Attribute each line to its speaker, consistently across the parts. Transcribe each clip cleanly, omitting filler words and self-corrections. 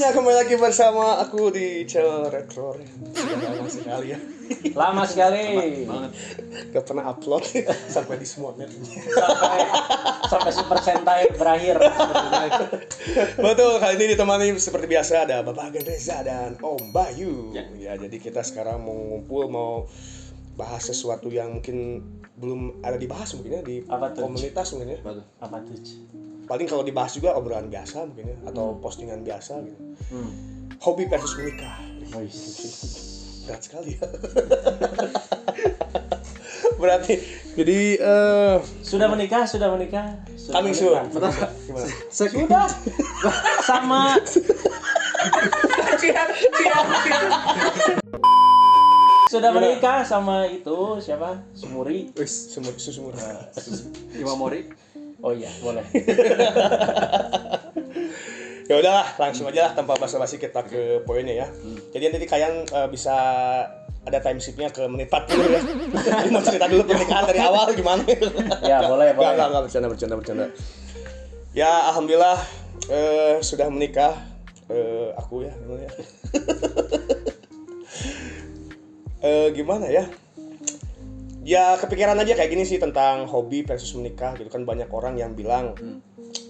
Speaker 1: semuanya, kembali lagi bersama aku di channel Retro. Sudah lama sekali ya.
Speaker 2: Lama sekali.
Speaker 1: Gak pernah upload sampai di semua net.
Speaker 2: sampai Super Sentai berakhir.
Speaker 1: Betul, kali ini ditemani seperti biasa ada Bapak Agen Reza dan Om Bayu. Ya, jadi kita sekarang mau ngumpul, mau bahas sesuatu yang mungkin belum ada dibahas mungkin ya di komunitas mungkin ya.
Speaker 2: Apa tuh?
Speaker 1: Paling kalau dibahas juga obrolan biasa mungkin ya, atau postingan biasa gitu. Hobi versus menikah. Berat sekali ya. Berarti jadi
Speaker 2: sudah menikah.
Speaker 1: Coming soon.
Speaker 2: Gimana?
Speaker 1: Sudah.
Speaker 2: Sama sudah menikah sama itu siapa? Sumuri.
Speaker 1: Susumur.
Speaker 3: Imamori.
Speaker 2: Oh iya, boleh.
Speaker 1: Ya udahlah, langsung aja lah tanpa basa-basi kita ke poinnya ya. Jadi nanti kalian bisa ada time skip-nya ke menit 40 ya. Jadi mau cerita dulu pernikahan dari awal gimana?
Speaker 2: Ya, boleh.
Speaker 1: Enggak, bercanda. Ya, alhamdulillah sudah menikah aku ya. Gimana ya? Ya kepikiran aja kayak gini sih tentang hobi versus menikah gitu kan, banyak orang yang bilang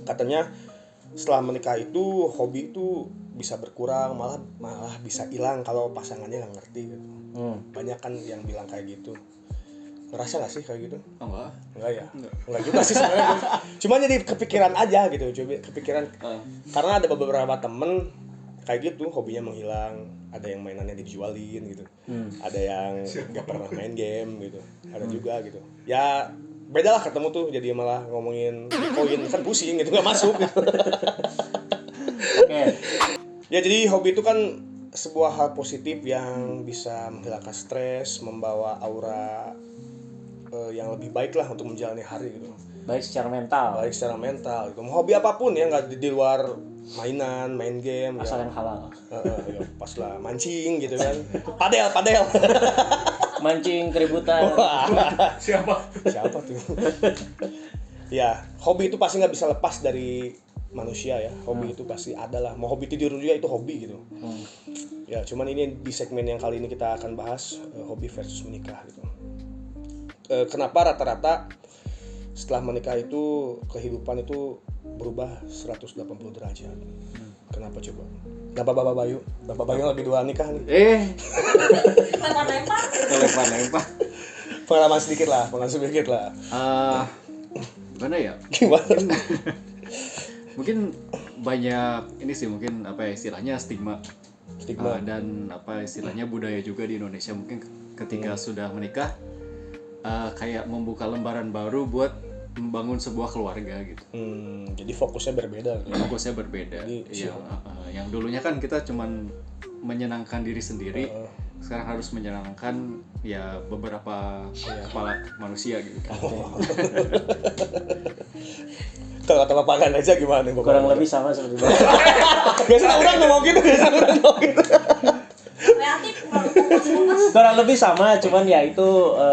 Speaker 1: katanya setelah menikah itu hobi itu bisa berkurang, malah bisa hilang kalau pasangannya nggak ngerti gitu. Banyak kan yang bilang kayak gitu. Ngerasa nggak sih kayak gitu? Enggak ya? Enggak juga sih sebenarnya. Cuma jadi kepikiran aja gitu, kepikiran karena ada beberapa temen kayak gitu, hobinya menghilang, ada yang mainannya dijualin gitu, ada yang nggak pernah main game gitu, ada juga gitu. Ya beda lah ketemu tuh, jadi malah ngomongin Bitcoin kan pusing gitu, nggak masuk gitu.
Speaker 2: Oke.
Speaker 1: Ya jadi hobi itu kan sebuah hal positif yang bisa menghilangkan stres, membawa aura yang lebih baik lah untuk menjalani hari gitu.
Speaker 2: Baik secara mental
Speaker 1: gitu. Hobi apapun ya, nggak di luar mainan, main game
Speaker 2: asal
Speaker 1: ya.
Speaker 2: yang halal.
Speaker 1: Ya, pas lah mancing gitu kan. Padel.
Speaker 2: Mancing keributan.
Speaker 1: Siapa tuh? Ya, hobi itu pasti nggak bisa lepas dari manusia ya. Hobi itu pasti ada lah. Mau hobi tidur juga itu hobi gitu. Ya, cuman ini di segmen yang kali ini kita akan bahas hobi versus menikah gitu. Kenapa rata-rata setelah menikah itu kehidupan itu berubah 180 derajat. Kenapa coba? Kenapa Bapak Bayu? Bapak Bayu lebih dua nikah nih.
Speaker 3: Lempar.
Speaker 1: Pengalaman sedikit lah.
Speaker 3: Gimana ya? Mungkin banyak ini sih, mungkin apa ya istilahnya stigma. Dan apa istilahnya budaya juga di Indonesia, mungkin ketika sudah menikah kayak membuka lembaran baru buat membangun sebuah keluarga gitu.
Speaker 1: Jadi fokusnya berbeda. Jadi,
Speaker 3: yang dulunya kan kita cuman menyenangkan diri sendiri, sekarang harus menyenangkan ya beberapa kepala manusia gitu.
Speaker 1: Kalau kata Bapak kan aja gimana nih?
Speaker 2: Kurang lebih sama seperti itu.
Speaker 1: Biasanya orang ngomong gitu.
Speaker 2: Kurang lebih sama, cuman ya itu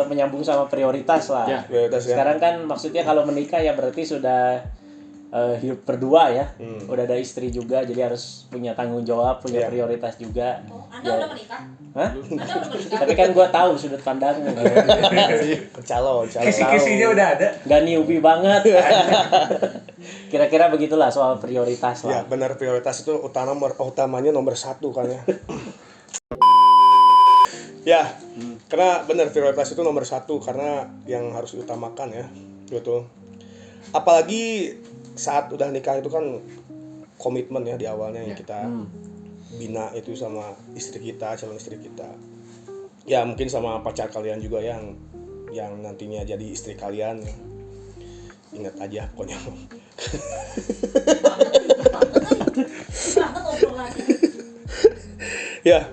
Speaker 2: menyambung sama prioritas lah.
Speaker 1: Ya, prioritas ya.
Speaker 2: Sekarang kan maksudnya kalau menikah ya berarti sudah hidup berdua ya. Udah ada istri juga, jadi harus punya tanggung jawab, punya prioritas juga.
Speaker 4: Anda udah menikah?
Speaker 2: Hah?
Speaker 4: Anda udah menikah?
Speaker 2: Tapi kan gue tahu sudut pandangnya.
Speaker 1: Calon.
Speaker 5: Kisi-kisinya udah ada.
Speaker 2: Gak newbie banget. Kira-kira begitulah soal prioritas
Speaker 1: Ya
Speaker 2: lah.
Speaker 1: benar, prioritas itu utamanya nomor 1 kan ya. Ya, karena benar prioritas itu nomor 1 karena yang harus diutamakan ya, gitu. Apalagi saat udah nikah itu kan komitmen ya di awalnya yang kita bina itu sama istri kita, calon istri kita. Ya mungkin sama pacar kalian juga yang nantinya jadi istri kalian. Ingat aja pokoknya. Ya,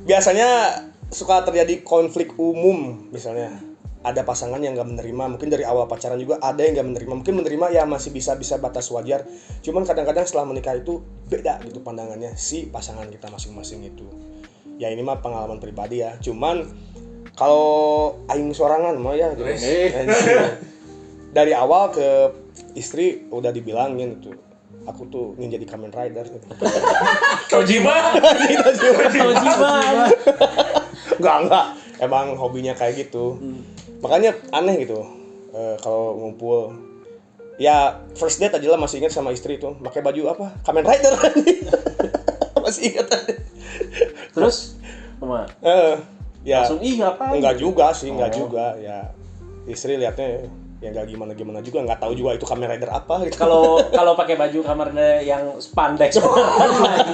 Speaker 1: biasanya suka terjadi konflik umum, misalnya ada pasangan yang nggak menerima, mungkin dari awal pacaran juga ada yang nggak menerima, mungkin menerima ya masih bisa batas wajar, cuman kadang-kadang setelah menikah itu beda gitu pandangannya si pasangan kita masing-masing itu. Ya ini mah pengalaman pribadi ya, cuman kalau aing sorangan mah ya dari awal ke istri udah dibilangin itu aku tuh ingin jadi Kamen Rider gitu.
Speaker 4: Kojima.
Speaker 1: Enggak. Emang hobinya kayak gitu. Makanya aneh gitu. Kalau ngumpul ya first date aja lah masih ingat sama istri tuh pakai baju apa? Kamen Rider. Masih ingat aja.
Speaker 2: Terus sama
Speaker 1: Ya
Speaker 2: langsung ngapain?
Speaker 1: enggak juga sih, enggak juga. Ya istri lihatnya ya enggak gimana juga, enggak tahu juga itu Kamen Rider apa gitu.
Speaker 2: Kalau pakai baju kamarnya yang spandex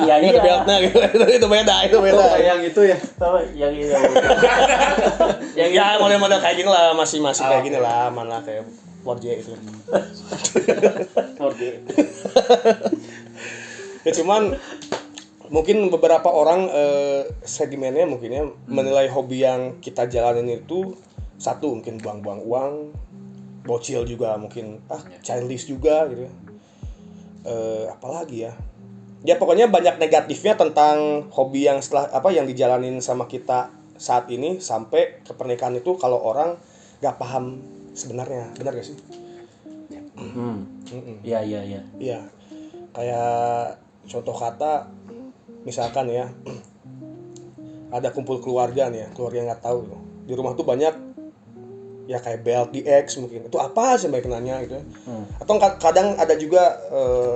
Speaker 2: iya
Speaker 1: Itu beltnya gitu. Itu beda.
Speaker 3: Yang itu ya.
Speaker 2: yang
Speaker 1: Ya model-model kayak gini lah, masih kayak gini lah, mana kayak 4J itu. Ya cuman mungkin beberapa orang sedimennya mungkinnya menilai hobi yang kita jalanin itu satu mungkin buang-buang uang, bocil juga mungkin childish juga gitu. Apalagi ya. Ya pokoknya banyak negatifnya tentang hobi yang yang dijalanin sama kita saat ini sampai ke pernikahan itu kalau orang gak paham sebenarnya. Benar gak sih?
Speaker 2: Iya.
Speaker 1: Iya. Kayak contoh kata misalkan ya ada kumpul keluarga nih ya, keluarga yang nggak tahu di rumah tuh banyak ya kayak belt DX mungkin itu apa sih banyak nanya gitu atau kadang ada juga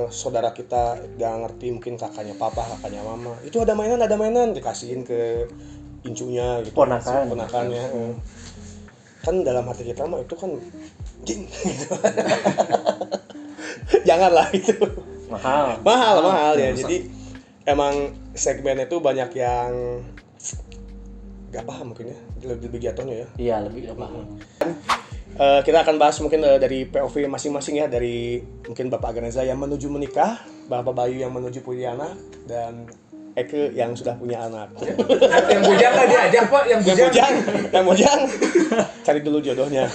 Speaker 1: saudara kita nggak ngerti mungkin kakaknya papa kakaknya mama itu ada mainan dikasihin ke incunya gitu ponakannya kan dalam hati kita mah itu kan jing gitu. Janganlah itu mahal ya. Jadi emang segmennya itu banyak yang gak paham mungkin ya, lebih jatuhnya ya.
Speaker 2: Iya, lebih gak paham.
Speaker 1: Kita akan bahas mungkin dari POV masing-masing ya, dari mungkin Bapak Aganeza yang menuju menikah, Bapak Bayu yang menuju punya anak, dan Eke yang sudah punya anak.
Speaker 4: Yang bujang nggak diajak Pak, yang
Speaker 1: bujang. Cari dulu jodohnya.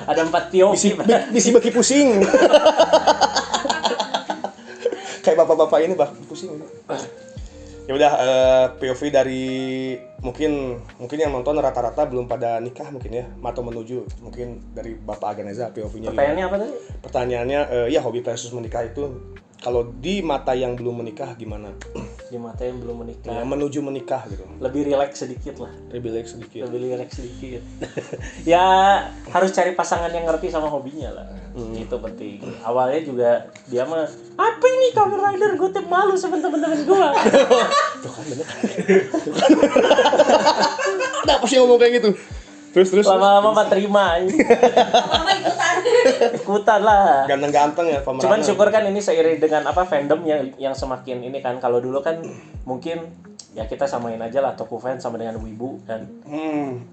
Speaker 2: Ada 4 POV.
Speaker 1: Bisi beki pusing. Kayak bapak-bapak ini pusing. Ya udah POV dari mungkin yang nonton rata-rata belum pada nikah mungkin ya atau menuju mungkin dari Bapak Aganeza POV-nya.
Speaker 2: Pertanyaannya apa tadi?
Speaker 1: Pertanyaannya ya hobi versus menikah itu kalau di mata yang belum menikah gimana?
Speaker 2: Di mata yang belum menikah.
Speaker 1: Ya, menuju menikah gitu.
Speaker 2: Lebih rileks sedikit lah.
Speaker 1: Lebih rileks sedikit.
Speaker 2: Ya harus cari pasangan yang ngerti sama hobinya lah. Itu penting. Awalnya juga dia mah apa ini Kamen Rider, gue tuh malu sama teman-teman gue.
Speaker 1: Tuh kan bener. Kenapa sih ngomong kayak gitu? Terus
Speaker 2: lama-lama mah terima.
Speaker 5: Lama-lama
Speaker 2: ikutan lah.
Speaker 1: Ganteng-ganteng ya pemerannya.
Speaker 2: Cuman syukur kan ini seiring dengan fandom yang semakin ini kan. Kalau dulu kan mungkin ya kita samain aja lah Toku fans sama dengan Wibu kan.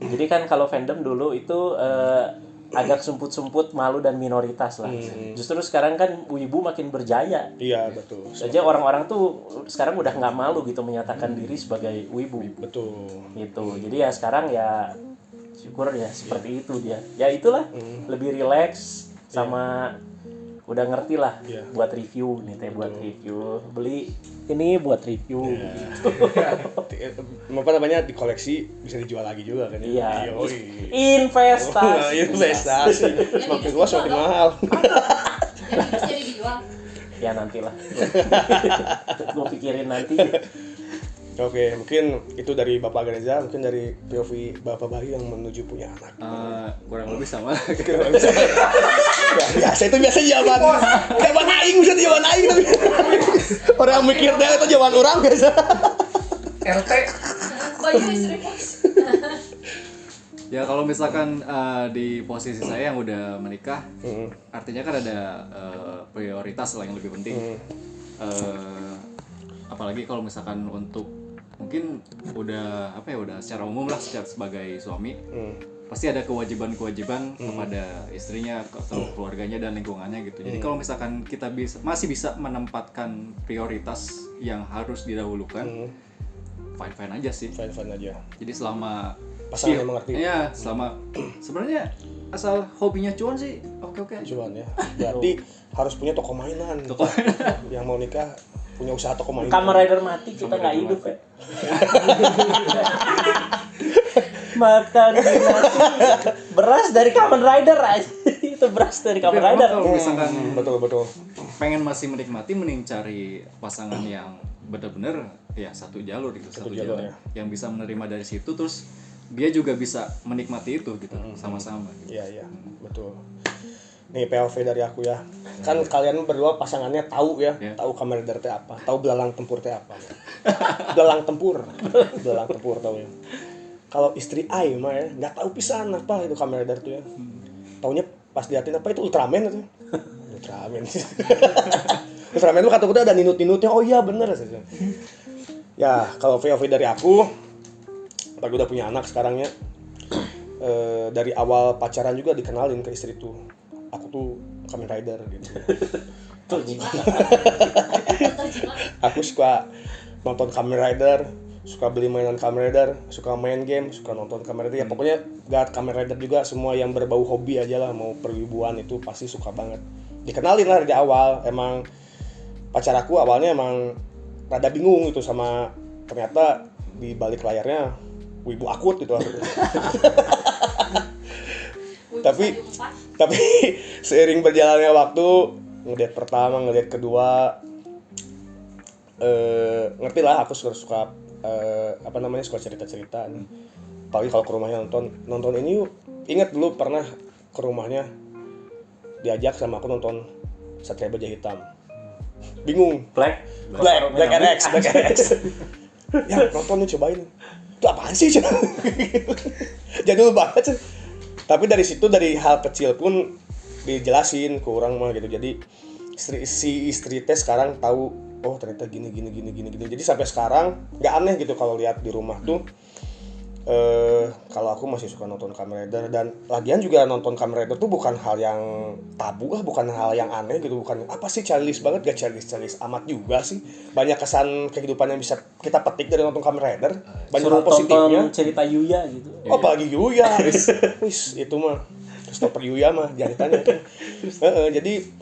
Speaker 2: Jadi kan kalau fandom dulu itu agak sumput-sumput, malu dan minoritas lah. Justru sekarang kan Wibu makin berjaya.
Speaker 1: Iya betul.
Speaker 2: Saja orang-orang tuh sekarang udah nggak malu gitu menyatakan diri sebagai Wibu.
Speaker 1: Betul.
Speaker 2: Gitu. Jadi ya sekarang ya syukur ya seperti itu dia. Ya itulah lebih rileks sama udah ngerti lah buat review nih teh buat review. Beli ini buat review.
Speaker 1: Apa namanya dikoleksi bisa dijual lagi juga kan?
Speaker 2: Iya. Investasi.
Speaker 1: Semakin luas semakin mahal.
Speaker 5: jadi dijual.
Speaker 2: Ya nantilah. Gue pikirin nanti.
Speaker 1: Oke, mungkin itu dari Bapak Aganeza, mungkin dari POV Bapak Bayu yang menuju punya anak.
Speaker 3: Kurang lebih sama.
Speaker 1: Ya, biasa jawaban aing bisa jawaban aing tapi orang mikir deh itu jawaban orang guys.
Speaker 4: RT.
Speaker 5: Bayu istri pos.
Speaker 3: Ya kalau misalkan di posisi saya yang udah menikah, artinya kan ada prioritas lah yang lebih penting. Apalagi kalau misalkan untuk mungkin udah secara umum lah sebagai suami pasti ada kewajiban kepada istrinya atau keluarganya dan lingkungannya gitu. Jadi kalau misalkan kita masih bisa menempatkan prioritas yang harus didahulukan, fine aja sih.
Speaker 1: Fine aja.
Speaker 3: Jadi selama
Speaker 1: pasangan yang mengerti.
Speaker 3: Iya, selama sebenarnya asal hobinya cuan sih oke.
Speaker 1: Cuan ya. Berarti harus punya toko mainan. Yang mau nikah punya usaha toko mainan.
Speaker 2: Kamen Rider mati kita nggak hidup ya. Makan nasi beras dari Kamen Rider aja. Itu beras dari Kamen Rider.
Speaker 3: Kalau misalkan
Speaker 1: betul.
Speaker 3: pengen masih menikmati, mending cari pasangan yang benar-benar ya satu jalur gitu, satu
Speaker 1: jalur,
Speaker 3: jalan
Speaker 1: ya.
Speaker 3: yang bisa menerima dari situ, terus dia juga bisa menikmati itu gitu sama-sama gitu.
Speaker 1: Iya, betul. Nih POV dari aku ya. Kan kalian berdua pasangannya tahu ya, tahu Kamen Rider teh apa, tahu belalang tempur teh apa. Belalang tempur tahu ya. Kalau istri Ai mah ya nggak tahu pisan apa itu Kamen Rider tuh ya. Taunya pas liatin apa itu Ultraman itu. Ultraman. Ultraman itu kata-kata ada ninut-ninutnya. Oh iya bener sih. Ya, kalau POV dari aku, apalagi udah punya anak sekarang ya. Dari awal pacaran juga dikenalin ke istri tuh. Aku tuh Kamen Rider gitu.
Speaker 2: Tuh gimana?
Speaker 1: Aku suka nonton Kamen Rider, suka beli mainan Kamen Rider, suka main game, suka nonton Kamen Rider. Ya pokoknya gak Kamen Rider juga, semua yang berbau hobi aja lah, mau perwibuan itu pasti suka banget. Dikenalin lah dari awal. Emang pacar aku awalnya emang rada bingung gitu sama, ternyata di balik layarnya wibu akut gitu. Tapi seiring berjalannya waktu, ngedate pertama, ngedate kedua, ngerti lah aku suka suka cerita-cerita nih. Apalagi kalau ke rumahnya nonton ini yuk. Ingat dulu pernah ke rumahnya diajak sama aku nonton Satria Baja Hitam. Bingung. Black NX. Ya nonton nih, cobain. Itu apaan sih? Jadul banget sih. Tapi dari situ, dari hal kecil pun dijelasin ke orang mah gitu. Jadi istri teh sekarang tahu, oh ternyata gini. Jadi sampai sekarang nggak aneh gitu kalau lihat di rumah tuh. Kalau aku masih suka nonton Kamen Rider, dan lagian juga nonton Kamen Rider tuh bukan hal yang tabu lah, bukan hal yang aneh gitu, bukan apa sih childish banget, gak childish amat juga sih. Banyak kesan kehidupan yang bisa kita petik dari nonton Kamen Rider, banyak hal positifnya.
Speaker 2: Tonton cerita Yuya gitu.
Speaker 1: Oh apalagi Yuya, wis itu mah Christopher Yuya mah jangan ditanya. Jadi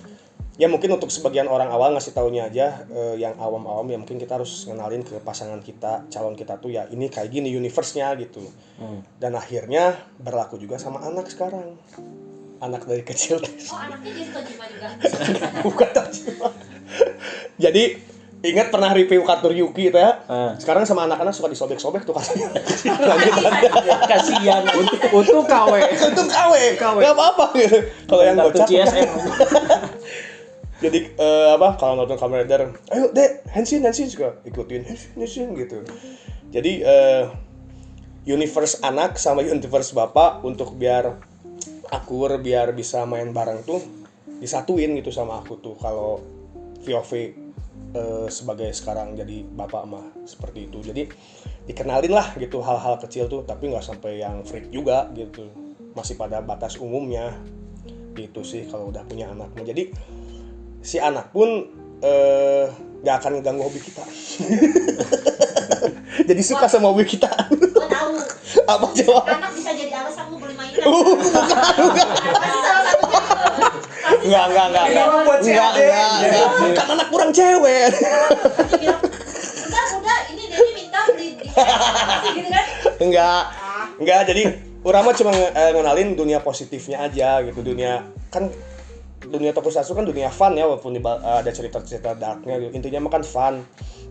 Speaker 1: ya mungkin untuk sebagian orang awal ngasih taunya aja, yang awam-awam ya mungkin kita harus ngenalin ke pasangan kita, calon kita tuh ya ini kayak gini universe-nya gitu. Dan akhirnya berlaku juga sama anak sekarang. Anak dari kecil.
Speaker 5: Oh anaknya jadi Tojima juga.
Speaker 1: Bukan Tojima. Jadi ingat pernah review kartu Yuki itu ya? Sekarang sama anak-anak suka disobek-sobek tuh kartunya.
Speaker 2: Kasihan.
Speaker 3: Untuk KW.
Speaker 1: Untuk KW. Gak apa-apa gitu. Kalau yang
Speaker 2: Kartu
Speaker 1: gocap.
Speaker 2: CSM.
Speaker 1: Jadi kalau nonton Kamen Rider, ayo dek, Henshin juga ikutin Henshin gitu. Jadi universe anak sama universe bapak untuk biar akur, biar bisa main bareng tuh disatuin gitu sama aku tuh. Kalau VOV sebagai sekarang jadi bapak mah seperti itu. Jadi dikenalin lah gitu hal-hal kecil tuh, tapi nggak sampai yang freak juga gitu. Masih pada batas umumnya gitu sih kalau udah punya anak. Nah, jadi si anak pun gak akan ngeganggu hobi kita. Jadi suka sama hobi kita.
Speaker 5: Gue tahu.
Speaker 1: Apa jawab?
Speaker 5: Anak bisa jadi alasan lu beli mainan.
Speaker 1: Bukan.
Speaker 5: Pasti salah satunya.
Speaker 1: Enggak. Kan anak kurang cewek.
Speaker 5: Pasti bilang, udah ini Dewi minta beli pasti gitu kan?
Speaker 1: Enggak. Jadi orang mah cuma ngenalin dunia positifnya aja gitu. Dunia tokusatsu kan dunia fun ya, walaupun ada cerita-cerita darknya gitu. Intinya mah kan fun,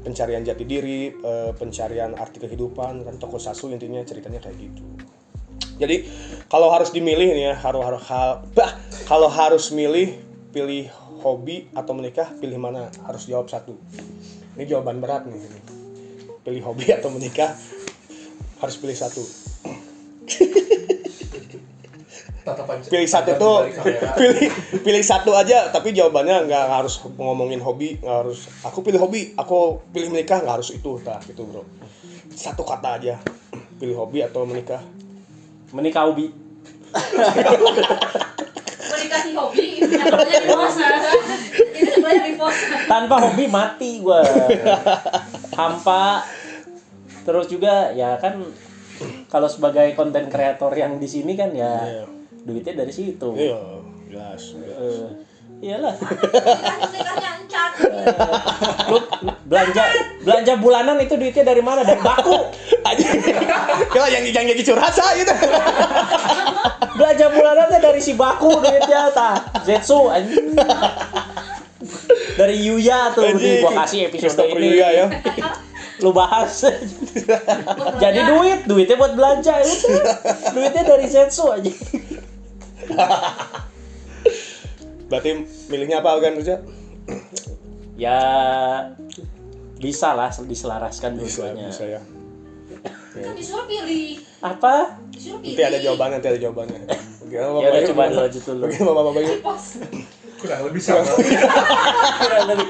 Speaker 1: pencarian jati diri, pencarian arti kehidupan kan, tokusatsu intinya ceritanya kayak gitu. Jadi kalau harus dimilih nih ya, kalau harus pilih hobi atau menikah, pilih mana? Harus jawab satu. Ini jawaban berat nih. Pilih hobi atau menikah, harus pilih satu. Pilih satu tuh, pilih satu aja, tapi jawabannya nggak harus ngomongin hobi, nggak harus aku pilih hobi, aku pilih menikah, nggak harus itu, gitu bro. Satu kata aja, pilih hobi atau menikah.
Speaker 2: Menikah hobi.
Speaker 5: Menikah si hobi, itu sebenarnya di pos. Itu sebenarnya di pos.
Speaker 2: Tanpa hobi mati gue. Hampa. Terus juga ya kan kalau sebagai konten kreator yang di sini kan ya duitnya dari situ.
Speaker 1: Iya, jelas.
Speaker 2: Iyalah.
Speaker 5: Nikahnya encat.
Speaker 2: Lu belanja bulanan itu duitnya dari mana? Dari baku.
Speaker 1: Kalau yang jadi curhat saya gitu.
Speaker 2: Belanja bulanannya dari si baku duitnya tah. Zetsu anjing. Dari Yuya tuh nih gua kasih episode
Speaker 1: Christopher
Speaker 2: ini.
Speaker 1: Yuya ya.
Speaker 2: Lu bahas. Jadi duitnya buat belanja itu. Duitnya dari Zetsu aja.
Speaker 1: Berarti milihnya apa Algan Reza?
Speaker 2: Ya bisa lah diselaraskan dua-duanya.
Speaker 1: Bisa ya.
Speaker 5: Kan disuruh pilih.
Speaker 2: Apa?
Speaker 5: Disuruh pilih.
Speaker 1: Nanti ada jawabannya. Gimana
Speaker 2: Ya udah coba lanjut dulu.
Speaker 1: Bagaimana Bapak Bayu?
Speaker 5: Pas.
Speaker 4: Kurang lebih sama.
Speaker 2: Kurang lebih.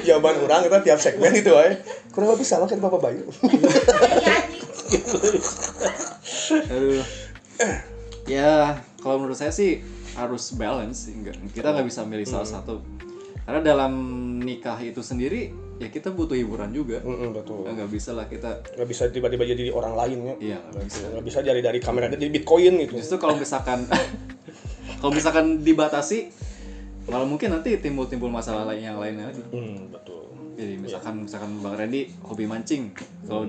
Speaker 1: Jawaban orang kita tiap segmen itu kurang lebih sama kan Bapak Bayu.
Speaker 3: Aduh. Ya, kalau menurut saya sih harus balance. Kita nggak bisa milih salah satu. Karena dalam nikah itu sendiri, ya kita butuh hiburan juga.
Speaker 1: Betul.
Speaker 3: Nggak bisa lah kita.
Speaker 1: Nggak bisa tiba-tiba jadi orang lain ya.
Speaker 3: Iya, nggak bisa.
Speaker 1: Nggak bisa dari kamera jadi Bitcoin gitu.
Speaker 3: Justru kalau misalkan dibatasi, malah mungkin nanti timbul masalah lain yang lainnya lagi.
Speaker 1: Betul.
Speaker 3: Jadi misalkan Bang Randy hobi mancing, kalau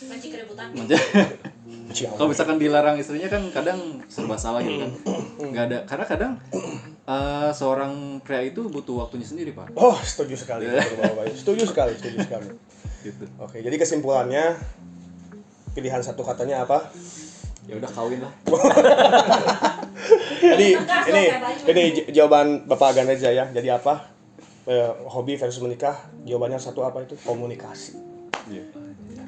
Speaker 5: Mancing keributan.
Speaker 3: kalau misalkan dilarang istrinya kan kadang serba salah gitu kan. Nggak ada, karena kadang seorang pria itu butuh waktunya sendiri, Pak.
Speaker 1: Oh, setuju sekali Bapak Bayu. Setuju sekali.
Speaker 3: Gitu.
Speaker 1: Oke, jadi kesimpulannya pilihan satu katanya apa?
Speaker 3: Ya udah kawin lah.
Speaker 1: Jadi ini jawaban Bapak Agan Reza ya. Jadi apa? Hobi versus menikah, jawabannya satu apa itu? Komunikasi.
Speaker 3: Iya.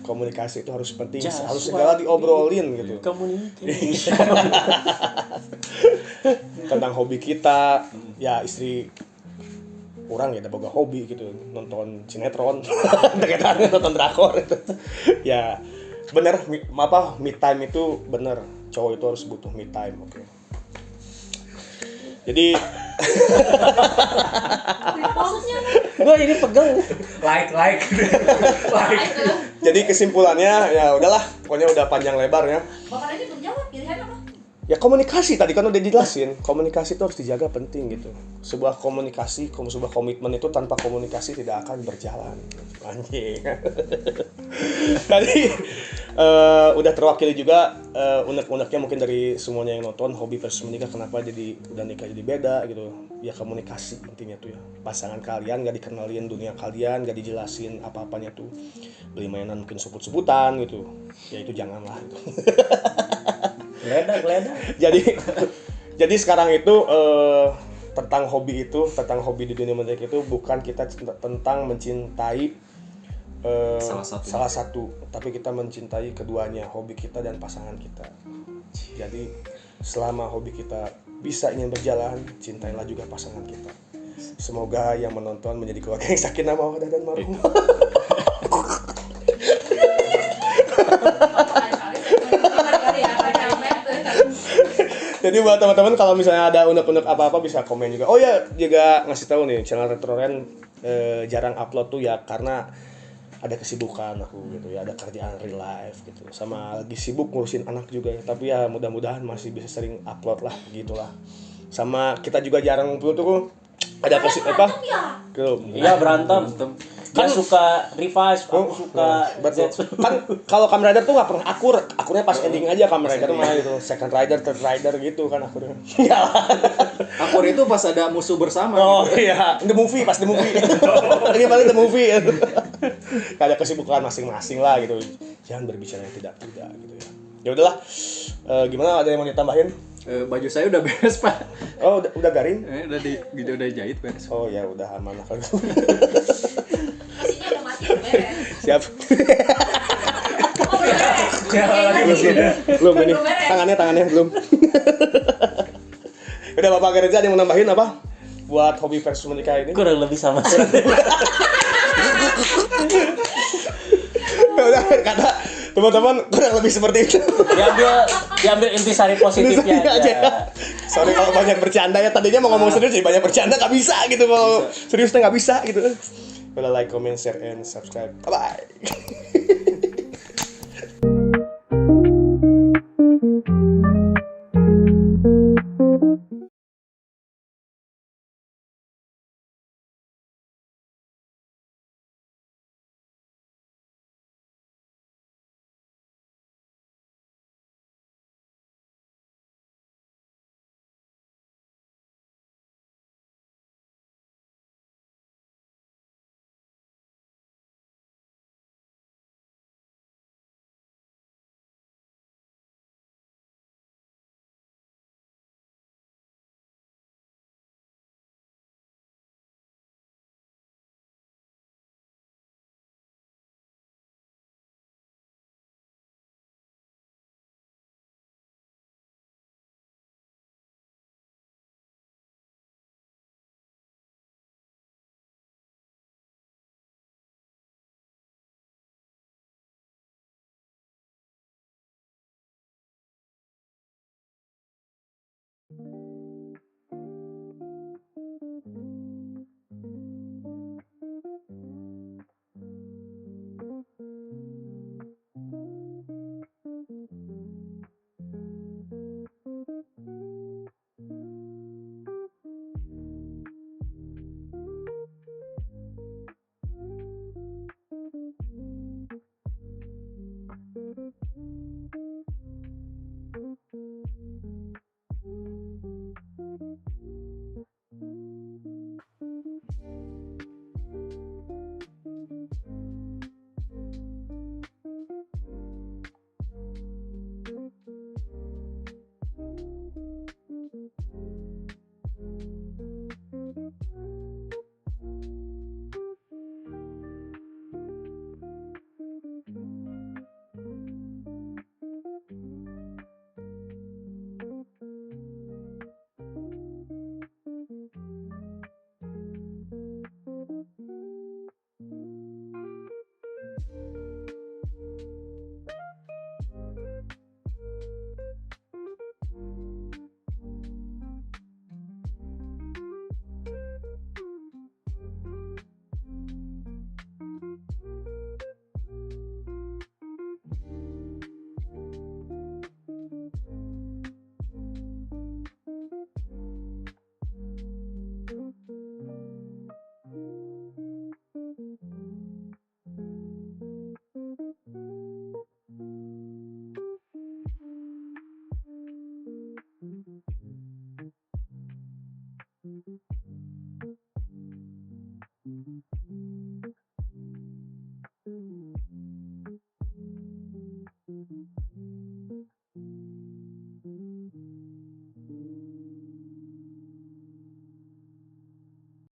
Speaker 1: Komunikasi itu harus penting, harus segala diobrolin gitu.
Speaker 2: Komunikasi.
Speaker 1: Tentang hobi kita, ya istri orang ya ada boga hobi gitu, nonton sinetron, nonton drakor gitu. Ya bener, me time itu bener, cowok itu harus butuh me time, oke. Jadi
Speaker 5: Maksudnya
Speaker 2: Gua ini pegang.
Speaker 4: Like.
Speaker 1: jadi kesimpulannya ya udahlah, pokoknya udah panjang lebar ya.
Speaker 5: Bapak ini belum jawab pilihan apa?
Speaker 1: Ya komunikasi tadi kan udah dijelasin, komunikasi itu harus dijaga penting gitu. Sebuah komunikasi, sebuah komitmen itu tanpa komunikasi tidak akan berjalan. Anjing. Tadi udah terwakili juga unek-uneknya mungkin dari semuanya yang nonton hobi versus menikah, kenapa jadi udah nikah jadi beda gitu. Ya komunikasi intinya tuh ya. Pasangan kalian gak dikenalin dunia kalian, gak dijelasin apa-apanya tuh. Beli mainan mungkin sebut-sebutan gitu. Ya itu janganlah gitu.
Speaker 2: Geledak.
Speaker 1: Jadi sekarang itu tentang hobi di dunia menikah itu bukan kita tentang mencintai salah satu, tapi kita mencintai keduanya, hobi kita dan pasangan kita. Jadi selama hobi kita bisa ingin berjalan, cintailah juga pasangan kita. Semoga yang menonton menjadi keluarga yang sakinah mawaddah dan warahmah. Jadi buat teman-teman kalau misalnya ada unek-unek apa-apa bisa komen juga. Oh ya, juga ngasih tahu nih channel Retroren jarang upload tuh ya karena ada kesibukan aku gitu ya, ada kerjaan real life gitu. Sama lagi sibuk ngurusin anak juga ya. Tapi ya mudah-mudahan masih bisa sering upload lah gitulah. Sama kita juga jarang upload tuh ada apa?
Speaker 2: Iya berantem. Dia suka revive, aku suka
Speaker 1: betul. Kan kalau Kamen Rider tuh nggak pernah akurnya pas ending aja Kamen Rider mah gitu, second rider, third rider gitu kan akurnya.
Speaker 3: Akur itu pas ada musuh bersama.
Speaker 1: Oh
Speaker 3: gitu.
Speaker 1: iya, the movie. Ini paling the movie. Ada kesibukan masing-masing lah gitu. Jangan berbicara yang tidak gitu ya. Ya udahlah. Gimana, ada yang mau ditambahin?
Speaker 3: Baju saya udah beres, Pak.
Speaker 1: Oh, udah garing?
Speaker 3: Udah jahit beres.
Speaker 1: Oh ya udah aman lah kalau.
Speaker 5: Mesinnya udah mati, udah beres.
Speaker 1: Siap.
Speaker 5: Oh, udah beres.
Speaker 4: Nyala lagi mesinnya.
Speaker 1: Belum ini. Tangannya belum. Udah Bapak Gereza ada yang mau nambahin apa? Buat hobi versus menikah ini?
Speaker 2: kurang lebih sama.
Speaker 1: Udah kata teman-teman kurang lebih seperti itu.
Speaker 2: Diambil intisari positifnya aja.
Speaker 1: Sorry kalau banyak bercanda ya, tadinya mau ngomong serius jadi banyak bercanda nggak bisa gitu, kalau seriusnya nggak bisa gitu. Udah like, comment, share, and subscribe. Bye bye.